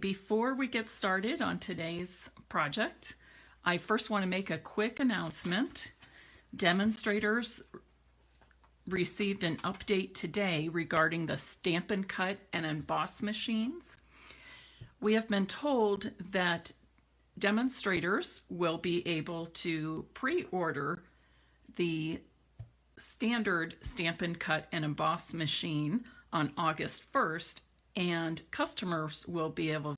Before we get started on today's project, I first want to make a quick announcement. Demonstrators received an update today regarding the Stampin' Cut and Emboss machines. We have been told that demonstrators will be able to pre-order the standard Stampin' Cut and Emboss machine on August 1st, and customers will be able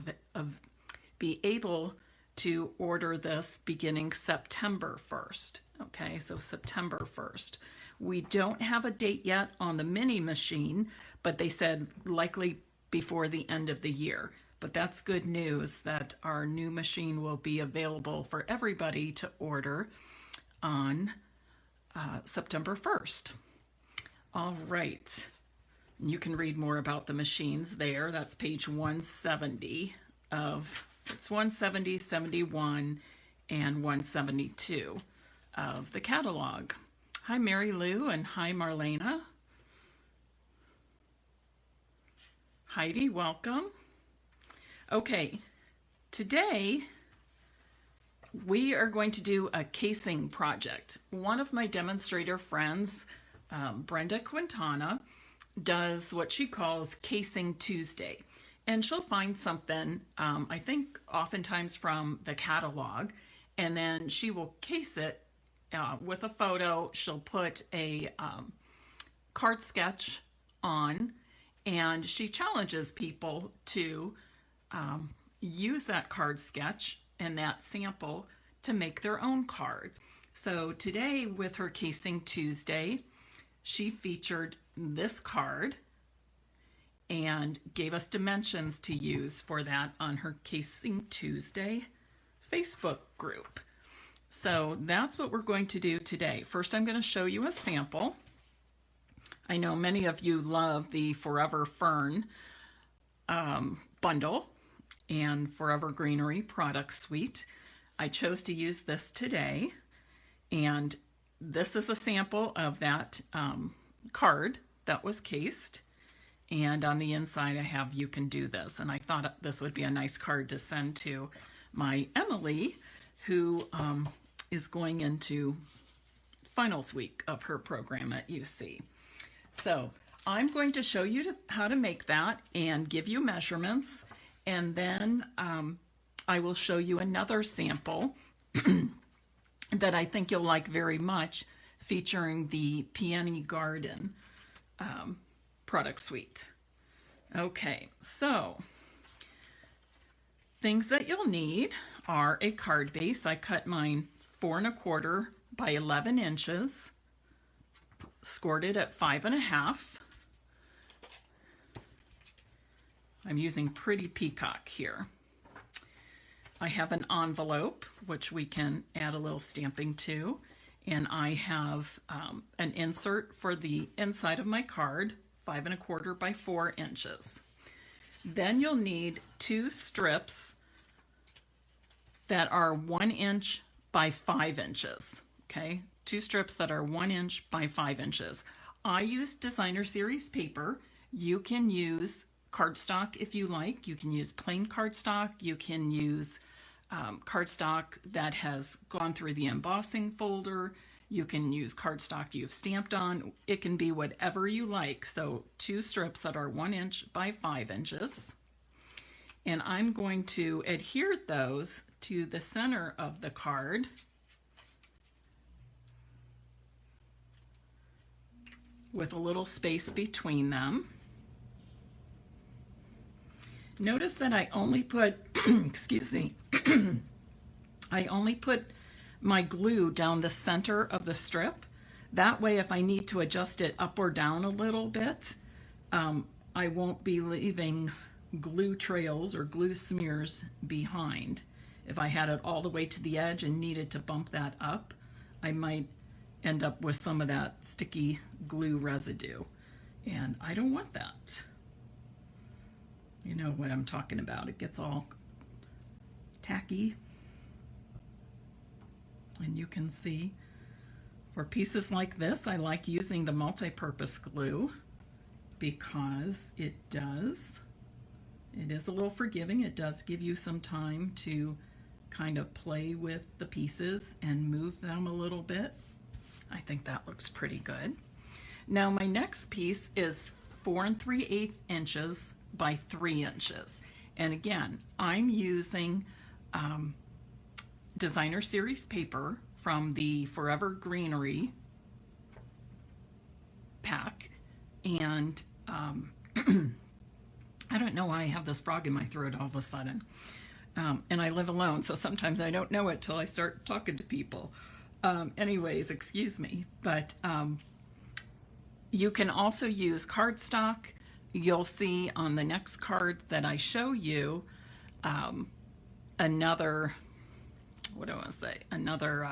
to order this beginning September 1st. Okay, so September 1st. We don't have a date yet on the mini machine, but they said likely before the end of the year. But that's good news that our new machine will be available for everybody to order on September 1st. All right. You can read more about the machines there. That's page 170 it's 170, 71, and 172 of the catalog. Hi, Mary Lou, and hi, Marlena. Heidi, welcome. Okay, today we are going to do a casing project. One of my demonstrator friends, Brenda Quintana, does what she calls Casing Tuesday. And she'll find something, I think oftentimes from the catalog, and then she will case it with a photo. She'll put a card sketch on, and she challenges people to use that card sketch and that sample to make their own card. So today with her Casing Tuesday, she featured this card and gave us dimensions to use for that on her Casing Tuesday Facebook group. So that's what we're going to do today. First, I'm going to show you a sample. I know many of you love the Forever Fern bundle and Forever Greenery product suite. I chose to use this today, and this is a sample of that card that was cased, and on the inside I have "You Can Do This," and I thought this would be a nice card to send to my Emily, who is going into finals week of her program at UC. So I'm going to show you how to make that and give you measurements, and then I will show you another sample that I think you'll like very much, featuring the Peony Garden product suite. Okay, so things that you'll need are a card base. I cut mine 4 1/4 by 11 inches, scored it at 5 1/2. I'm using Pretty Peacock here. I have an envelope, which we can add a little stamping to, and I have an insert for the inside of my card, 5 1/4 by 4 inches. Then you'll need 2 strips that are 1 inch by 5 inches. Okay, 2 strips that are 1 inch by 5 inches. I use designer series paper. You can use cardstock if you like. You can use plain cardstock. You can use cardstock that has gone through the embossing folder. You can use cardstock you've stamped on. It can be whatever you like. So 2 strips that are 1 inch by 5 inches. And I'm going to adhere those to the center of the card. With a little space between them. Notice that I only put, excuse me, I only put my glue down the center of the strip. That way, if I need to adjust it up or down a little bit, I won't be leaving glue trails or glue smears behind. If I had it all the way to the edge and needed to bump that up, I might end up with some of that sticky glue residue, and I don't want that. You know what I'm talking about. It gets all tacky. And you can see for pieces like this, I like using the multi-purpose glue because it does It is a little forgiving. It does give you some time to kind of play with the pieces and move them a little bit. I think that looks pretty good. Now my next piece is 4 3/8 inches by 3 inches. And again, I'm using designer series paper from the Forever Greenery pack. And I don't know why I have this frog in my throat all of a sudden. And I live alone, so sometimes I don't know it till I start talking to people. Anyways, excuse me. But you can also use cardstock. You'll see on the next card that I show you another, what do I want to say, another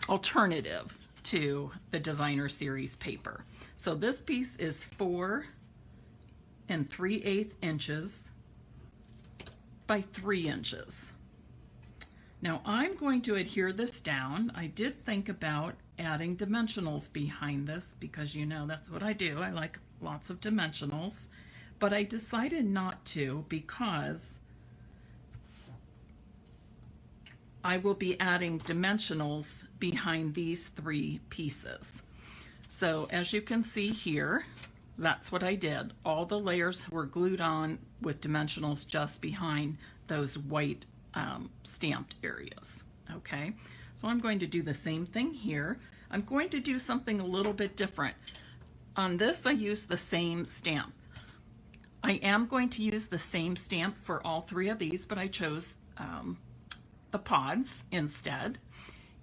alternative to the designer series paper. So this piece is 4 3/8 inches by 3 inches. Now I'm going to adhere this down. I did think about adding dimensionals behind this because you know that's what I do. I like lots of dimensionals, but I decided not to because I will be adding dimensionals behind these 3 pieces. So as you can see here, that's what I did. All the layers were glued on with dimensionals just behind those white stamped areas. Okay, so I'm going to do the same thing here. I'm going to do something a little bit different. On this, I use the same stamp. I am going to use the same stamp for all 3 of these, but I chose the pods instead.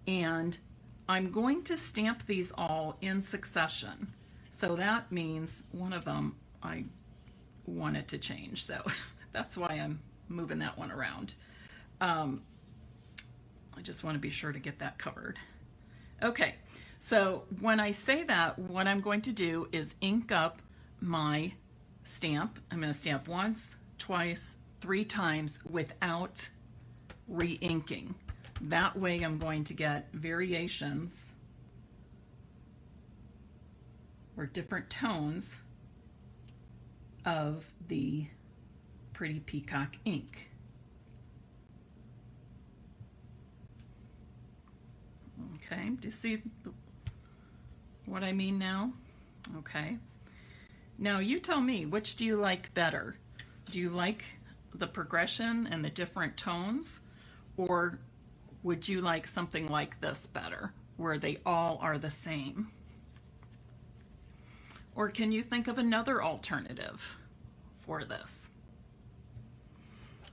And I'm going to stamp these all in succession. So that means one of them I wanted to change. So that's why I'm moving that one around. I just want to be sure to get that covered. Okay, so when I say that, what I'm going to do is ink up my stamp. I'm going to stamp once, twice, 3 times without re-inking. That way I'm going to get variations or different tones of the Pretty Peacock ink. Okay, do you see what I mean now? Okay. Now you tell me, which do you like better? Do you like the progression and the different tones, or would you like something like this better, where they all are the same? Or can you think of another alternative for this?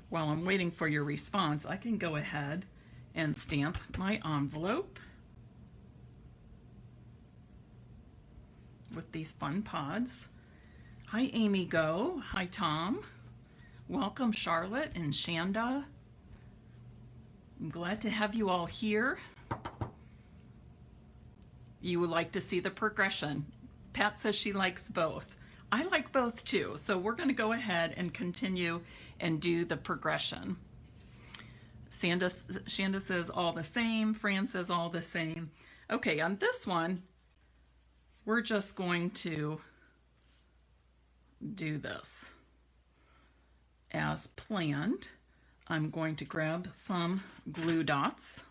While I'm waiting for your response, I can go ahead and stamp my envelope with these fun pods. Hi, Amy Go. Hi, Tom. Welcome, Charlotte and Shanda. I'm glad to have you all here. You would like to see the progression. Pat says she likes both. I like both too, so we're going to go ahead and continue and do the progression. Shanda says all the same. Fran says all the same. Okay, on this one, we're just going to do this as planned. I'm going to grab some glue dots.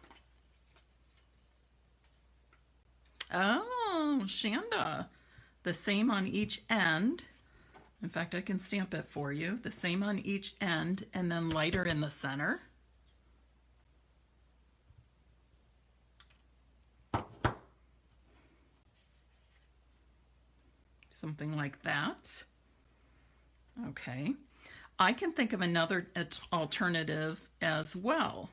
Oh, Shanda, the same on each end. In fact, I can stamp it for you. The same on each end and then lighter in the center. Something like that. Okay. I can think of another alternative as well.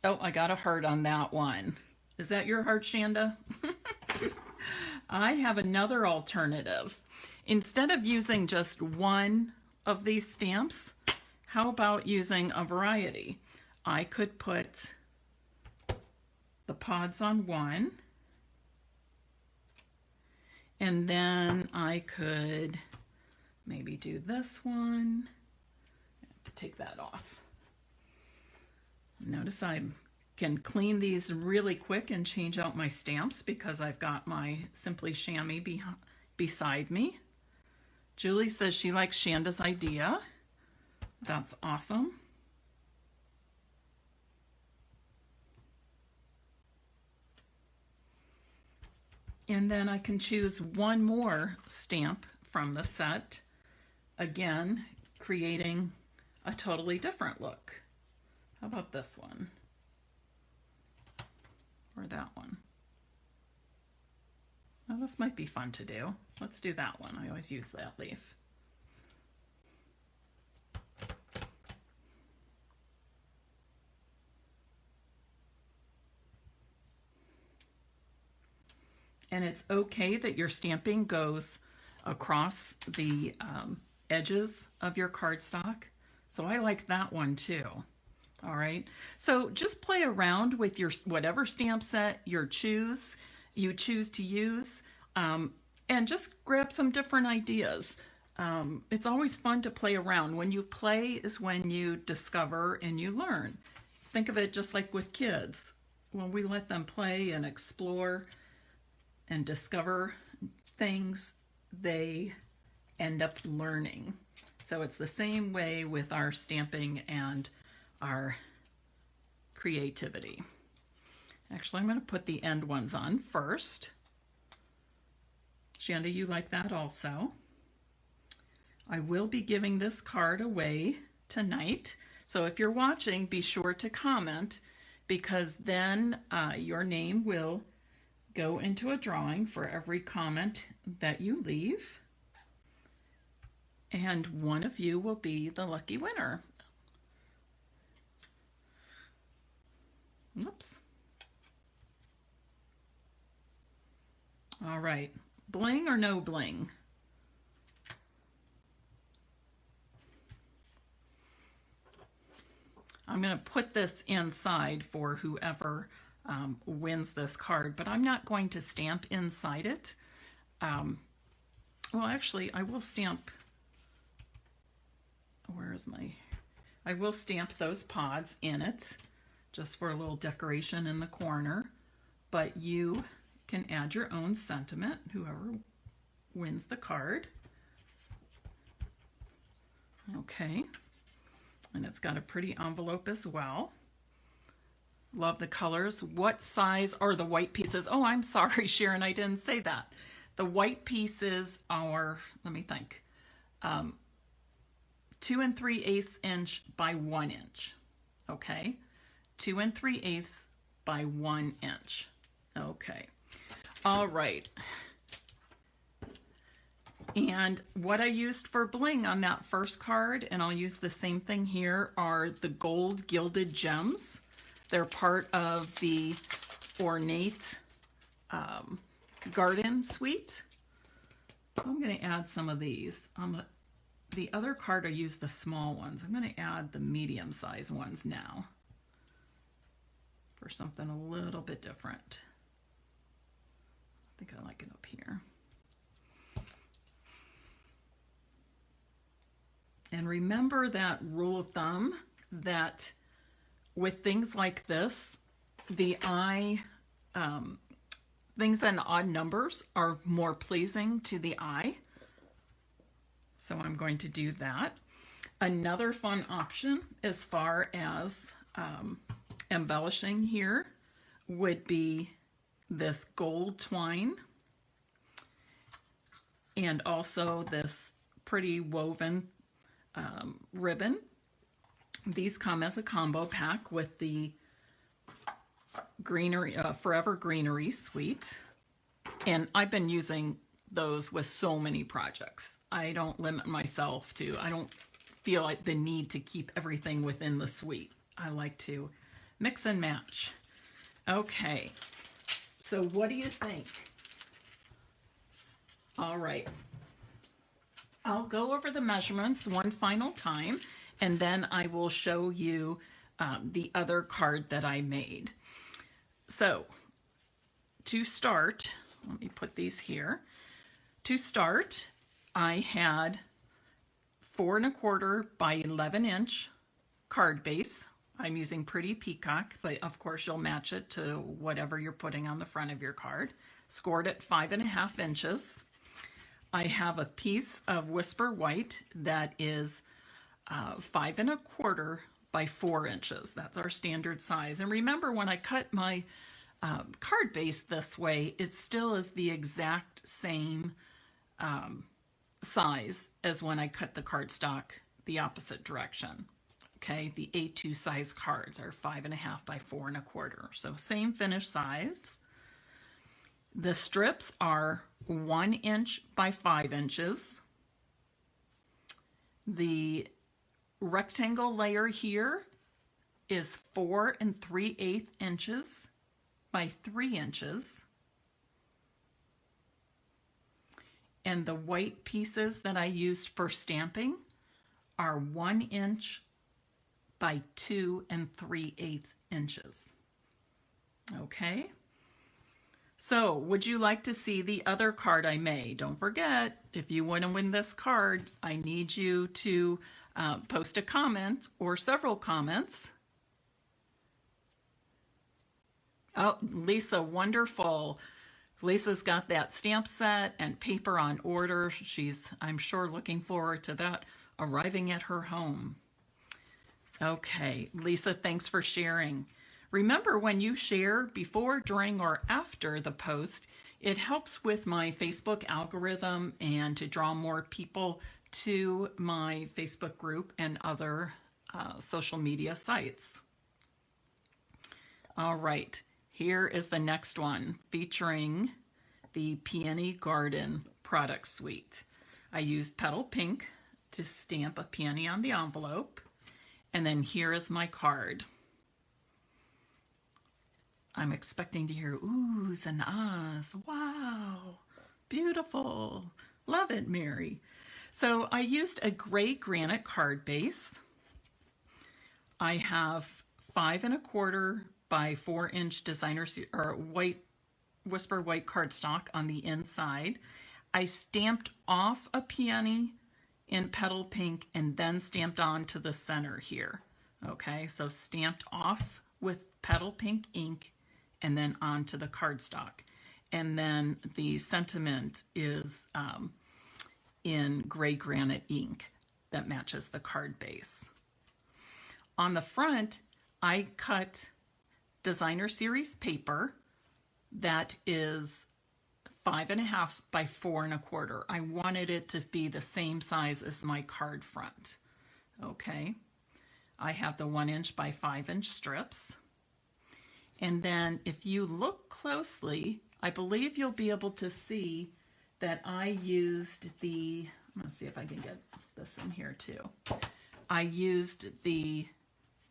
Oh, I got a heart on that one. Is that your heart, Shanda? I have another alternative. Instead of using just one of these stamps, how about using a variety? I could put the pods on one, and then I could maybe do this one. Take that off. Notice I can clean these really quick and change out my stamps because I've got my Simply Chamois beside me. Julie says she likes Shanda's idea. That's awesome. And then I can choose one more stamp from the set, again, creating a totally different look. How about this one? Or that one? Well, this might be fun to do. Let's do that one. I always use that leaf. And it's okay that your stamping goes across the edges of your cardstock. So I like that one too. All right. So just play around with your whatever stamp set you choose to use, and just grab some different ideas. It's always fun to play around. When you play is when you discover and you learn. Think of it just like with kids. When we let them play and explore and discover things, they end up learning. So it's the same way with our stamping and our creativity. Actually, I'm going to put the end ones on first. Shanda, you like that also. I will be giving this card away tonight. So if you're watching, be sure to comment, because then your name will go into a drawing for every comment that you leave. And one of you will be the lucky winner. Oops. All right. Bling or no bling? I'm going to put this inside for whoever wins this card, but I'm not going to stamp inside it. Well, actually, I will stamp. I will stamp those pods in it just for a little decoration in the corner, but you can add your own sentiment, whoever wins the card. Okay. And it's got a pretty envelope as well. Love the colors. What size are the white pieces? Oh, I'm sorry, Sharon, I didn't say that. The white pieces are, let me think, 2 3/8 inch by 1 inch. Okay, 2 3/8 by 1 inch. Okay, all right. And what I used for bling on that first card, and I'll use the same thing here, are the gold gilded gems. They're part of the ornate garden suite. So I'm going to add some of these. On the other card I used the small ones. I'm going to add the medium size ones now for something a little bit different. I think I like it up here. And remember that rule of thumb that with things like this, the eye, things in odd numbers are more pleasing to the eye. So I'm going to do that. Another fun option as far as embellishing here would be this gold twine and also this pretty woven ribbon. These come as a combo pack with the greenery, Forever Greenery suite. And I've been using those with so many projects. I don't limit myself to, I don't feel like the need to keep everything within the suite. I like to mix and match. Okay, so what do you think? All right. I'll go over the measurements one final time, and then I will show you the other card that I made. So to start, let me put these here. To start, I had 4 1/4 by 11 inch card base. I'm using Pretty Peacock, but of course you'll match it to whatever you're putting on the front of your card. Scored at 5 1/2 inches. I have a piece of Whisper White that is 5 1/4 by 4 inches. That's our standard size. And remember, when I cut my card base this way, it still is the exact same size as when I cut the cardstock the opposite direction. Okay, the A2 size cards are 5 1/2 by 4 1/4. So same finish size. The strips are 1 inch by 5 inches. The rectangle layer here is 4 3/8 inches by 3 inches. And the white pieces that I used for stamping are 1 inch by 2 3/8 inches. Okay. So, would you like to see the other card I made? Don't forget, if you want to win this card, I need you to post a comment or several comments. Oh, Lisa, wonderful. Lisa's got that stamp set and paper on order. She's, I'm sure, looking forward to that arriving at her home. Okay, Lisa, thanks for sharing. Remember, when you share before, during, or after the post, it helps with my Facebook algorithm and to draw more people to my Facebook group and other social media sites. All right, here is the next one featuring the Peony Garden product suite. I used Petal Pink to stamp a peony on the envelope, and then here is my card. I'm expecting to hear oohs and ahs. Wow, beautiful. Love it, Mary. So I used a gray granite card base. I have 5 1/4 by 4 inch designer or white Whisper White cardstock on the inside. I stamped off a peony in Petal Pink and then stamped on to the center here. Okay, so stamped off with Petal Pink ink and then onto the cardstock. And then the sentiment is in gray granite ink that matches the card base. On the front, I cut designer series paper that is 5 1/2 by 4 1/4. I wanted it to be the same size as my card front. Okay, I have the 1 inch by 5 inch strips. And then if you look closely, I believe you'll be able to see that I used the, I'm going to see if I can get this in here too. I used the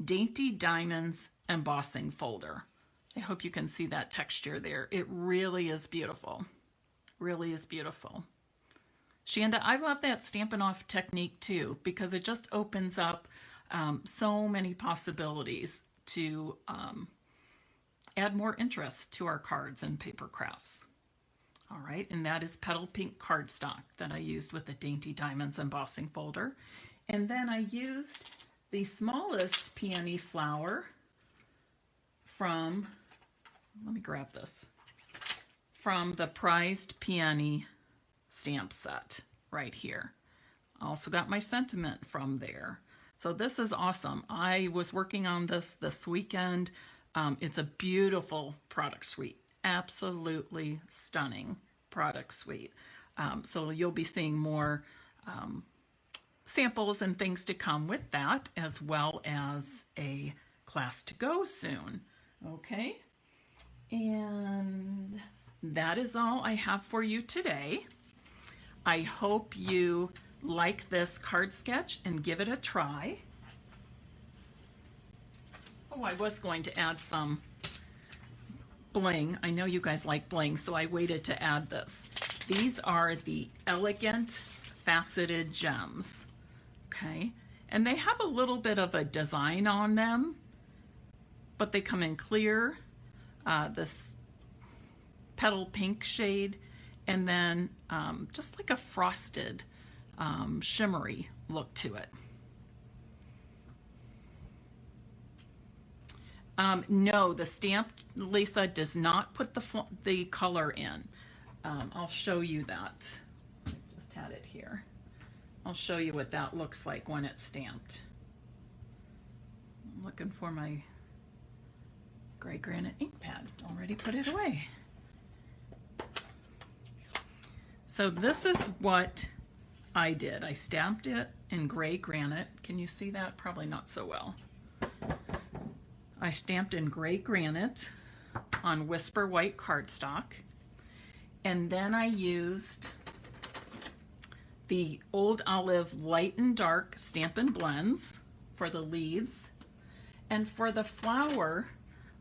Dainty Diamonds embossing folder. I hope you can see that texture there. It really is beautiful. Really is beautiful. Shanda, I love that Stampin' Off technique too, because it just opens up so many possibilities to add more interest to our cards and paper crafts. All right, and that is Petal Pink cardstock that I used with the Dainty Diamonds embossing folder. And then I used the smallest peony flower from, let me grab this, from the Prized Peony stamp set right here. I also got my sentiment from there. So this is awesome. I was working on this weekend. It's a beautiful product suite. Absolutely stunning product suite. So you'll be seeing more samples and things to come with that, as well as a class to go soon. Okay, and that is all I have for you today. I hope you like this card sketch and give it a try. Oh, I was going to add some bling. I know you guys like bling, so I waited to add this. These are the Elegant Faceted Gems, okay? And they have a little bit of a design on them, but they come in clear, this Petal Pink shade, and then just like a frosted, shimmery look to it. No, the stamp, Lisa, does not put the color in. I'll show you that. had it here. I'll show you what that looks like when it's stamped. I'm looking for my gray granite ink pad. Already put it away. So this is what I did. I stamped it in gray granite. Can you see that? Probably not so well. I stamped in gray granite on Whisper white cardstock, and then I used the Old Olive Light and Dark Stampin' Blends for the leaves. And for the flower,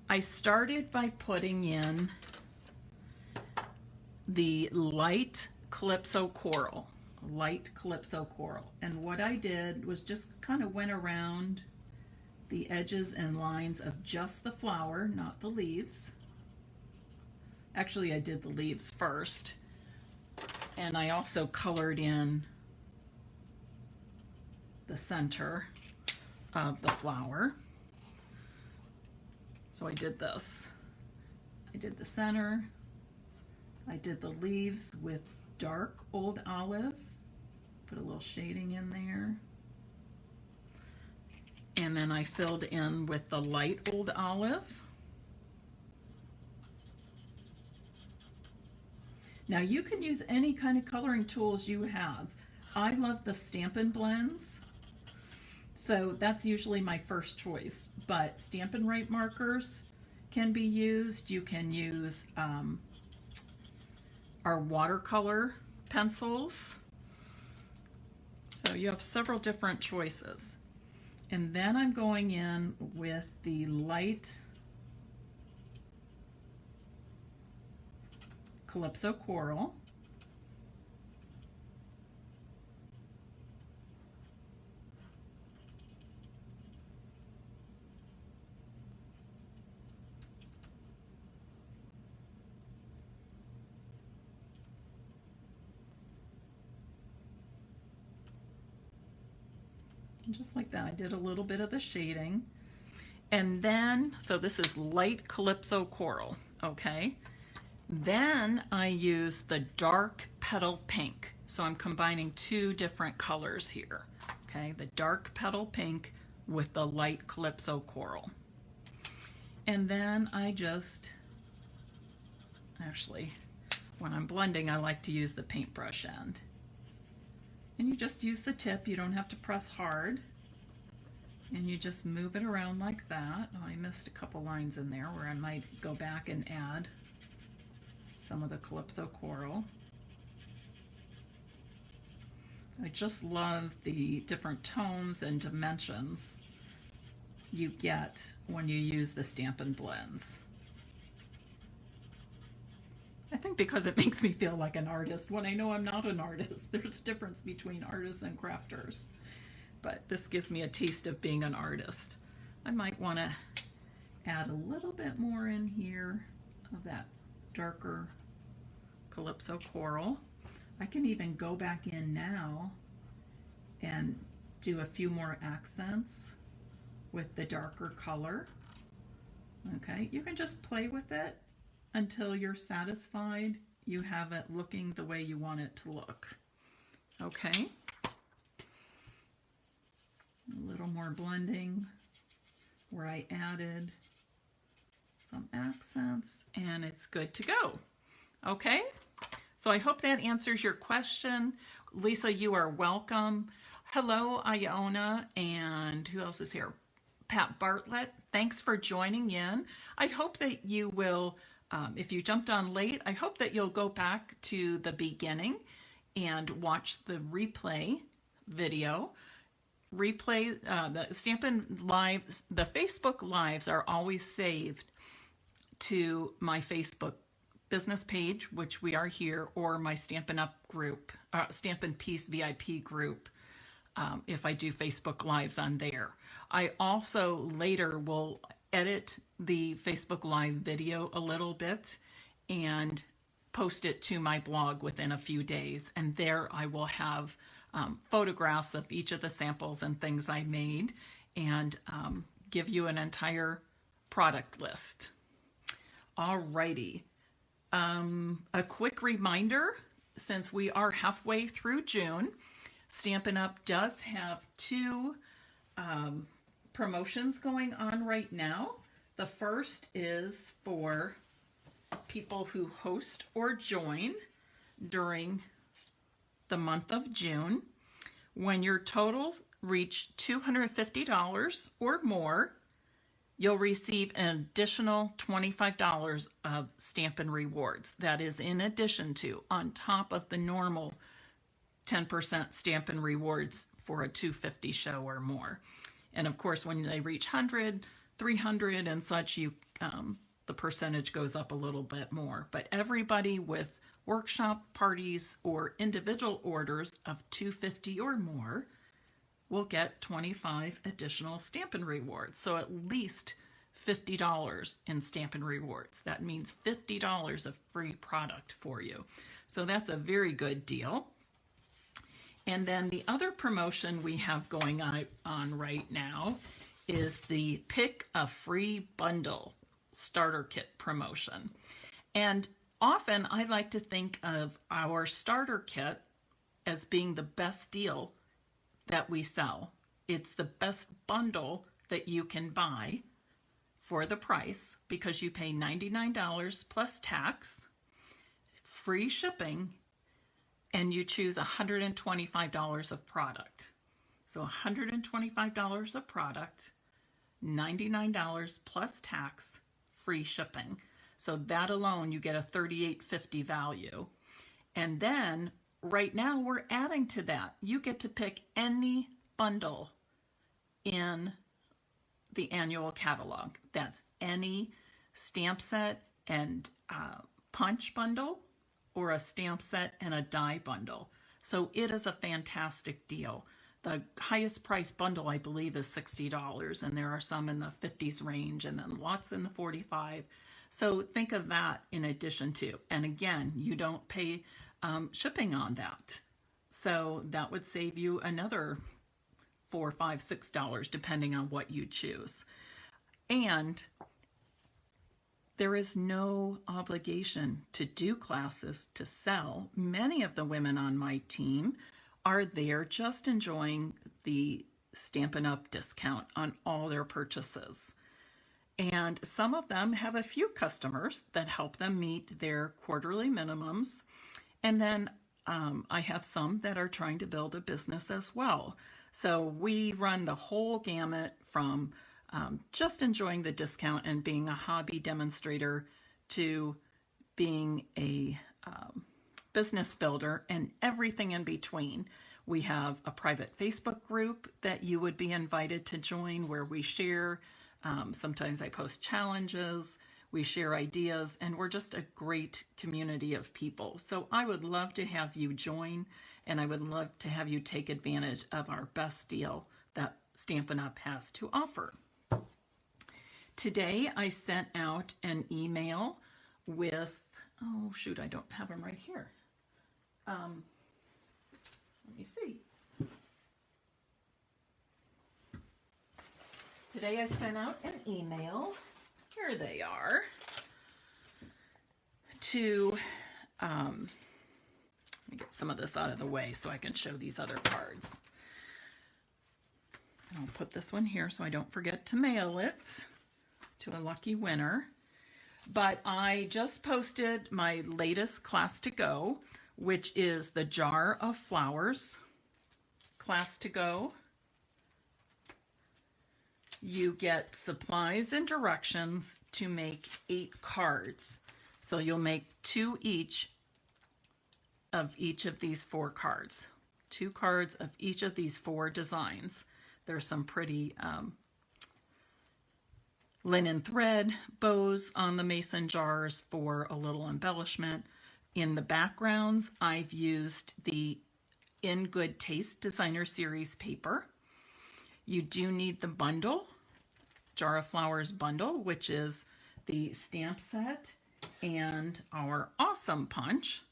I started by putting in the light Calypso Coral. And what I did was just kind of went around the edges and lines of just the flower, not the leaves. Actually, I did the leaves first. And I also colored in the center of the flower. So I did this. I did the center. I did the leaves with dark Old Olive. Put a little shading in there. And then I filled in with the light Old Olive. Now you can use any kind of coloring tools you have. I love the Stampin' Blends, so that's usually my first choice, but Stampin' Right markers can be used. You can use our watercolor pencils. So you have several different choices. And then I'm going in with the light Calypso Coral. And just like that, I did a little bit of the shading. And then, so this is light Calypso Coral, okay? Then I use the dark Petal Pink. So I'm combining two different colors here, okay? The dark Petal Pink with the light Calypso Coral. And then I just, actually, when I'm blending, I like to use the paintbrush end. And you just use the tip, you don't have to press hard. And you just move it around like that. Oh, I missed a couple lines in there where I might go back and add some of the Calypso Coral. I just love the different tones and dimensions you get when you use the Stampin' Blends. I think because it makes me feel like an artist when I know I'm not an artist. There's a difference between artists and crafters. But this gives me a taste of being an artist. I might want to add a little bit more in here of that darker Calypso Coral. I can even go back in now and do a few more accents with the darker color. Okay, you can just play with it until you're satisfied you have it looking the way you want it to look. Okay, a little more blending where I added some accents, and it's good to go. Okay, so I hope that answers your question. Lisa, you are welcome. Hello, Iona, and who else is here? Pat Bartlett, thanks for joining in. I hope that you will, if you jumped on late, I hope that you'll go back to the beginning and watch the replay video. The Stampin' Lives, the Facebook Lives are always saved to my Facebook business page, which we are here, or my Stampin' Up group, Stampin' Peace VIP group, if I do Facebook Lives on there. I also later will edit the Facebook Live video a little bit and post it to my blog within a few days. And there I will have photographs of each of the samples and things I made, and give you an entire product list. Alrighty. A quick reminder, since we are halfway through June, Stampin' Up! Does have two promotions going on right now. The first is for people who host or join during the month of June. When your totals reach $250 or more, you'll receive an additional $25 of Stampin' Rewards. That is in addition to, on top of the normal 10% Stampin' Rewards for a $250 show or more. And of course, when they reach 100, 300 and such, the percentage goes up a little bit more. But everybody with workshop, parties, or individual orders of $250 or more will get 25 additional Stampin' Rewards. So at least $50 in Stampin' Rewards. That means $50 of free product for you. So that's a very good deal. And then the other promotion we have going on right now is the Pick a Free Bundle starter kit promotion. And often I like to think of our starter kit as being the best deal that we sell. It's the best bundle that you can buy for the price because you pay $99 plus tax, free shipping, and you choose $125 of product. So $125 of product, $99 plus tax, free shipping. So that alone, you get a $38.50 value. And then right now we're adding to that. You get to pick any bundle in the annual catalog. That's any stamp set and punch bundle, or a stamp set and a die bundle. So it is a fantastic deal. The highest price bundle, I believe, is $60, and there are some in the 50s range, and then lots in the 45. So think of that in addition to, and again, you don't pay shipping on that. So that would save you another $4, $5, $6, depending on what you choose. And there is no obligation to do classes to sell. Many of the women on my team are there just enjoying the Stampin' Up! Discount on all their purchases. And some of them have a few customers that help them meet their quarterly minimums. And then I have some that are trying to build a business as well. So we run the whole gamut from just enjoying the discount and being a hobby demonstrator to being a business builder and everything in between. We have a private Facebook group that you would be invited to join where we share. Sometimes I post challenges, we share ideas, and we're just a great community of people. So I would love to have you join, and I would love to have you take advantage of our best deal that Stampin' Up! Has to offer. Today I sent out an email with, oh shoot, I don't have them right here. Let me see. Today I sent out an email, here they are, to, let me get some of this out of the way so I can show these other cards. And I'll put this one here so I don't forget to mail it to a lucky winner. But I just posted my latest class to go, which is the Jar of Flowers class to go. You get supplies and directions to make 8 cards. So you'll make 2 each of these 4 cards. 2 cards of each of these 4 designs. There's some pretty linen thread bows on the mason jars for a little embellishment. In the backgrounds, I've used the In Good Taste Designer Series paper. You do need the bundle, Jar of Flowers bundle, which is the stamp set and our awesome punch.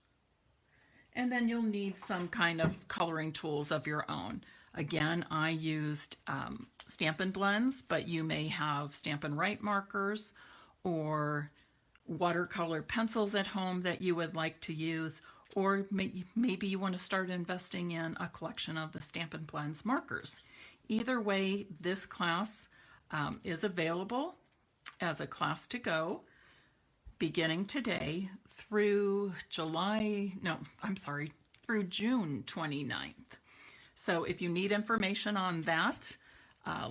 And then you'll need some kind of coloring tools of your own. Again, I used Stampin' Blends, but you may have Stampin' Write markers or watercolor pencils at home that you would like to use, or maybe you want to start investing in a collection of the Stampin' Blends markers. Either way, this class is available as a class to go beginning today through through June 29th. So if you need information on that,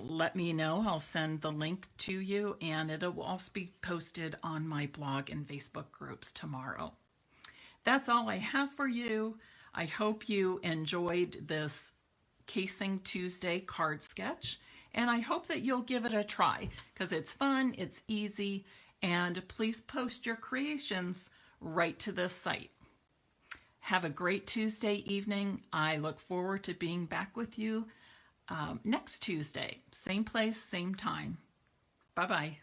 let me know. I'll send the link to you, and it will also be posted on my blog and Facebook groups tomorrow. That's all I have for you. I hope you enjoyed this Casing Tuesday card sketch, and I hope that you'll give it a try because it's fun, it's easy, and please post your creations right to this site. Have a great Tuesday evening. I look forward to being back with you next Tuesday. Same place, same time. Bye-bye.